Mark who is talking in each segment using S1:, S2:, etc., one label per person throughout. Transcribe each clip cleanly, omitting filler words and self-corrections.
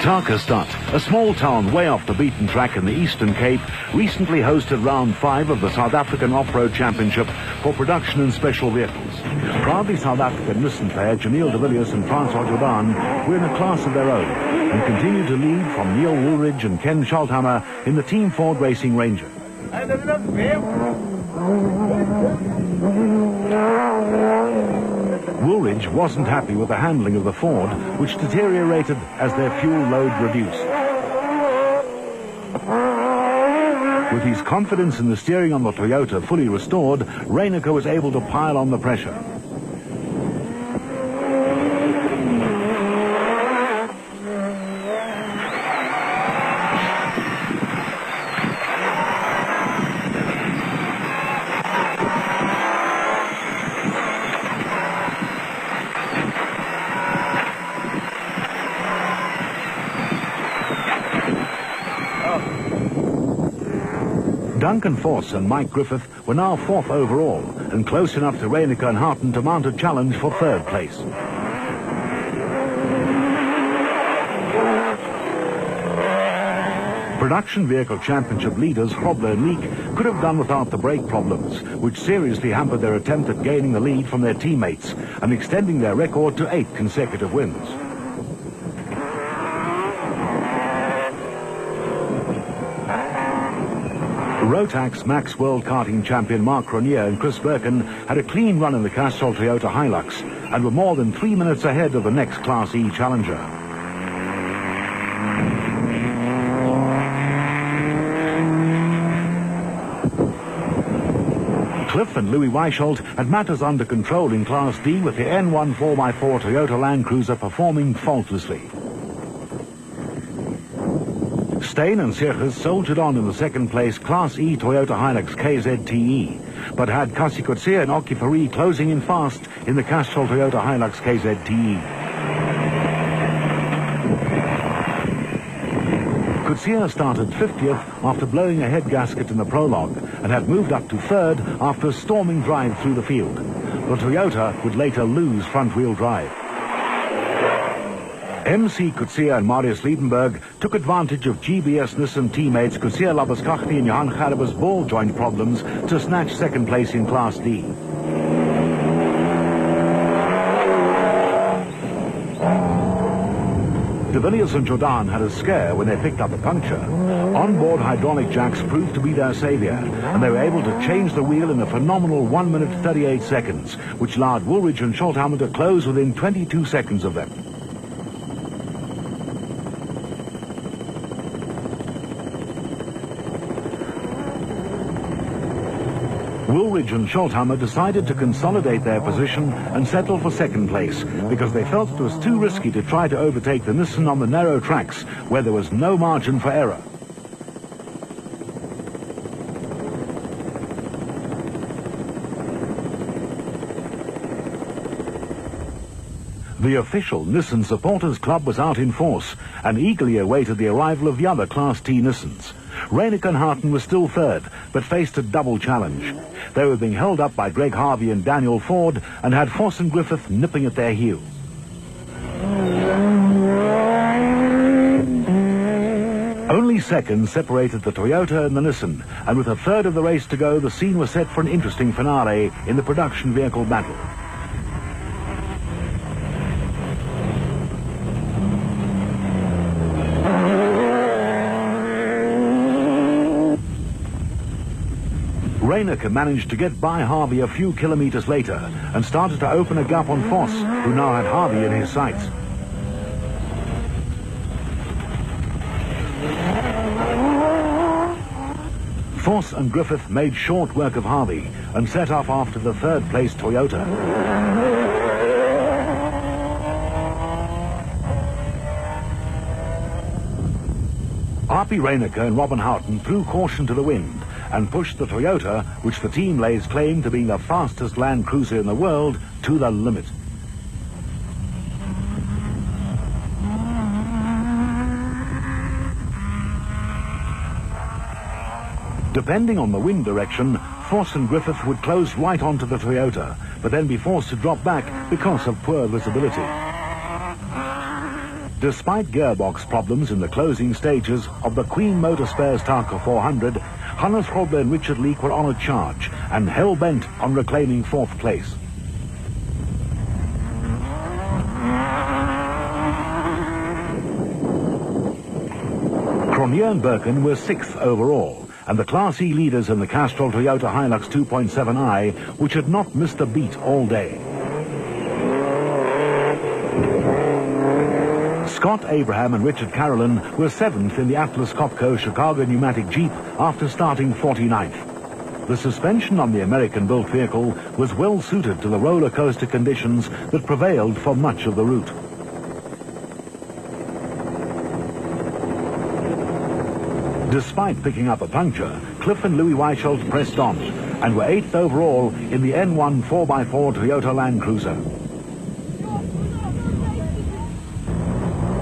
S1: Tarkastad, a small town way off the beaten track in the Eastern Cape, recently hosted round 5 of the South African Off-Road Championship for production and special vehicles. Proudly South African Nissan player Jamil de Villiers and Francois Jordan were in a class of their own and continue to lead from Neil Woolridge and Ken Schalthammer in the Team Ford Racing Ranger. Woolridge wasn't happy with the handling of the Ford, which deteriorated as their fuel load reduced. With his confidence in the steering on the Toyota fully restored, Reyneke was able to pile on the pressure. Duncan Force and Mike Griffith were now 4th overall and close enough to Reyneke and Harton to mount a challenge for 3rd place. Production Vehicle Championship leaders Grobler and Leek could have done without the brake problems, which seriously hampered their attempt at gaining the lead from their teammates and extending their record to 8 consecutive wins. Rotax Max World Karting champion Mark Ronier and Chris Birkin had a clean run in the Castrol Toyota Hilux and were more than 3 minutes ahead of the next Class E challenger. Cliff and Louis Weisholt had matters under control in Class D with the N1 4x4 Toyota Land Cruiser performing faultlessly. Steyn and Seerges soldiered on in the 2nd place Class E Toyota Hilux KZTE, but had Cassie Coetzee and Oki Fourie closing in fast in the Castrol Toyota Hilux KZTE. Coetzee started 50th after blowing a head gasket in the prologue and had moved up to 3rd after a storming drive through the field. The Toyota would later lose front-wheel drive. MC Coetzee and Marius Liebenberg took advantage of GBS Nissan teammates Coetzee Labuskaghni and Johan Gerber's ball joint problems to snatch 2nd place in Class D. De Villiers and Jordan had a scare when they picked up a puncture. Onboard hydraulic jacks proved to be their savior, and they were able to change the wheel in a phenomenal 1 minute 38 seconds, which allowed Woolridge and Schalthammer to close within 22 seconds of them. Woolridge and Schalthammer decided to consolidate their position and settle for 2nd place because they felt it was too risky to try to overtake the Nissan on the narrow tracks where there was no margin for error. The official Nissan Supporters Club was out in force and eagerly awaited the arrival of the other Class T Nissans. Reyneke and Harton were still 3rd, but faced a double challenge. They were being held up by Greg Harvey and Daniel Ford and had Force and Griffith nipping at their heels. Only seconds separated the Toyota and the Nissan, and with a 3rd of the race to go, the scene was set for an interesting finale in the production vehicle battle. Reyneke managed to get by Harvey a few kilometers later and started to open a gap on Voss, who now had Harvey in his sights. Voss and Griffith made short work of Harvey and set off after the 3rd place Toyota. R.P. Reyneke and Robin Houghton threw caution to the wind and pushed the Toyota, which the team lays claim to being the fastest Land Cruiser in the world, to the limit. Depending on the wind direction, Voss and Griffith would close right onto the Toyota, but then be forced to drop back because of poor visibility. Despite gearbox problems in the closing stages of the Queen Motorspares Tarka 400, Hannes Grobler and Richard Leek were on a charge and hell-bent on reclaiming fourth place. Cronje and Birken were sixth overall, and the Class E leaders in the Castrol Toyota Hilux 2.7i, which had not missed a beat all day. Scott Abraham and Richard Carolyn were seventh in the Atlas Copco Chicago pneumatic Jeep after starting 49th. The suspension on the American-built vehicle was well suited to the roller coaster conditions that prevailed for much of the route. Despite picking up a puncture, Cliff and Louis Weichelt pressed on and were eighth overall in the N1 4x4 Toyota Land Cruiser.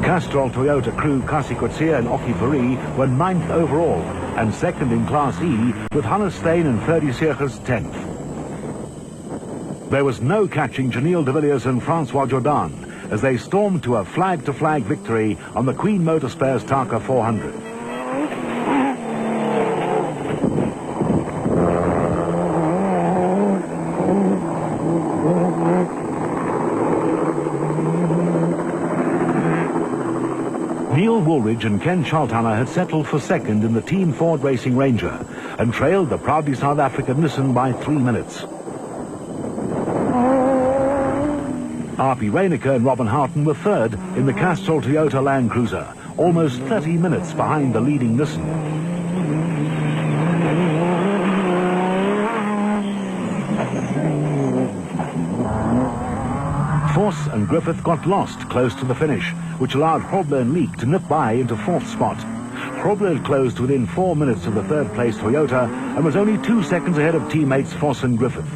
S1: Castrol Toyota crew Kasi Coetzee and Oki Fari were ninth overall and second in Class E, with Hannes Steen and Ferdy Seegers 10th. There was no catching Janelle de Villiers and Francois Jordan as they stormed to a flag-to-flag victory on the Queen Motorspares Tarka 400. Neil Woolridge and Ken Schalthaner had settled for second in the Team Ford Racing Ranger and trailed the proudly South African Nissan by 3 minutes. R.P. Reinecker and Robin Houghton were third in the Castrol Toyota Land Cruiser, almost 30 minutes behind the leading Nissan. Force and Griffith got lost close to the finish, which allowed Grobler and Leek to nip by into fourth spot. Grobler had closed within 4 minutes of the third-place Toyota and was only 2 seconds ahead of teammates Force and Griffith.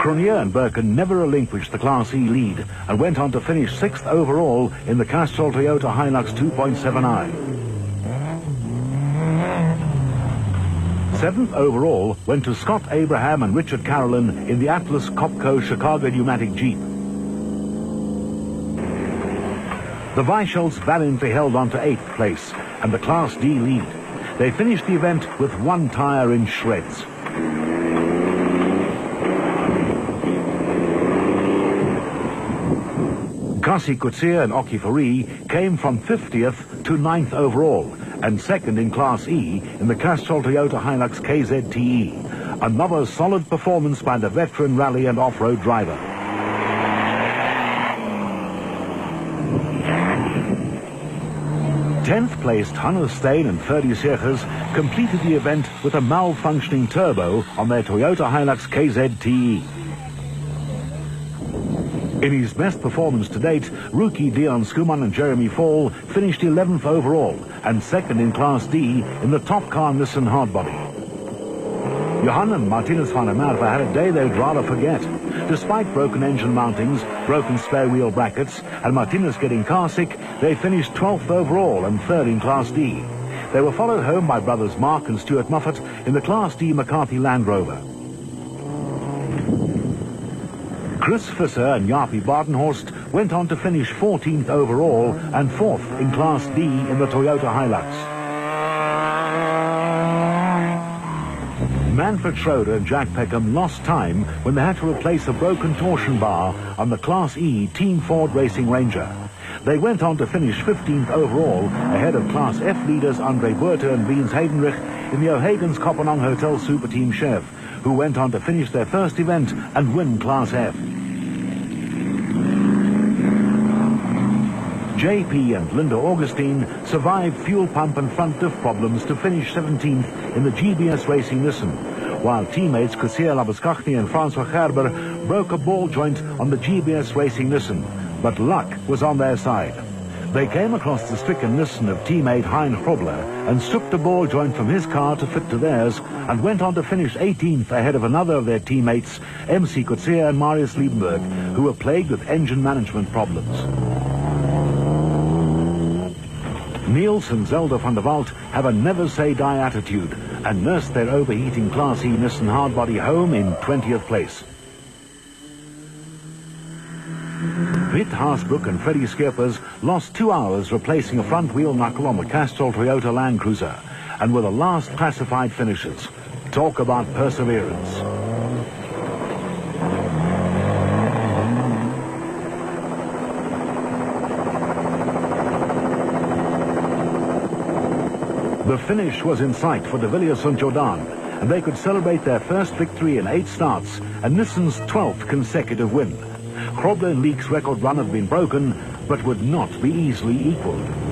S1: Cronje and Birken never relinquished the Class E lead and went on to finish sixth overall in the Castrol Toyota Hilux 2.7i. Seventh overall went to Scott Abraham and Richard Carolyn in the Atlas Copco Chicago pneumatic Jeep. The Weichelts valiantly held on to 8th place and the Class D lead. They finished the event with one tire in shreds. Kasi Coetzee and Oki Fari came from 50th to 9th overall and second in Class E in the Castrol Toyota Hilux KZTE. Another solid performance by the veteran rally and off-road driver. Tenth placed Hannes Steen and Ferdy Seegers completed the event with a malfunctioning turbo on their Toyota Hilux KZTE. In his best performance to date, rookie Dion Skuman and Jeremy Fall finished 11th overall and second in Class D in the top car Nissan hardbody. Johan and Martinez van der Merwe had a day they'd rather forget. Despite broken engine mountings, broken spare wheel brackets, and Martinez getting car sick, they finished 12th overall and third in Class D. They were followed home by brothers Mark and Stuart Moffat in the Class D McCarthy Land Rover. Chris Visser and Jaapie Badenhorst went on to finish 14th overall and 4th in Class D in the Toyota Hilux. Manfred Schroeder and Jack Peckham lost time when they had to replace a broken torsion bar on the Class E Team Ford Racing Ranger. They went on to finish 15th overall ahead of Class F leaders Andre Buerter and Wiens Heidenrich in the O'Hagan's Kopenhagen Hotel Super Team Chev, who went on to finish their first event and win Class F. JP and Linda Augustine survived fuel pump and front diff problems to finish 17th in the GBS Racing Nissan, while teammates Coetzee Labuskaghni and Francois Gerber broke a ball joint on the GBS Racing Nissan, but luck was on their side. They came across the stricken Nissan of teammate Hein Grobler and stripped a ball joint from his car to fit to theirs and went on to finish 18th ahead of another of their teammates, MC Coetzee and Marius Liebenberg, who were plagued with engine management problems. Niels and Zelda van der Walt have a never-say-die attitude and nursed their overheating Class E Nissan hardbody home in 20th place. Piet Haasbroek and Freddie Schippers lost 2 hours replacing a front wheel knuckle on the Castrol Toyota Land Cruiser and were the last classified finishers. Talk about perseverance. The finish was in sight for de Villiers-St-Jourdain, and they could celebrate their first victory in 8 starts and Nissan's 12th consecutive win. Krobbe and Leek's record run had been broken, but would not be easily equalled.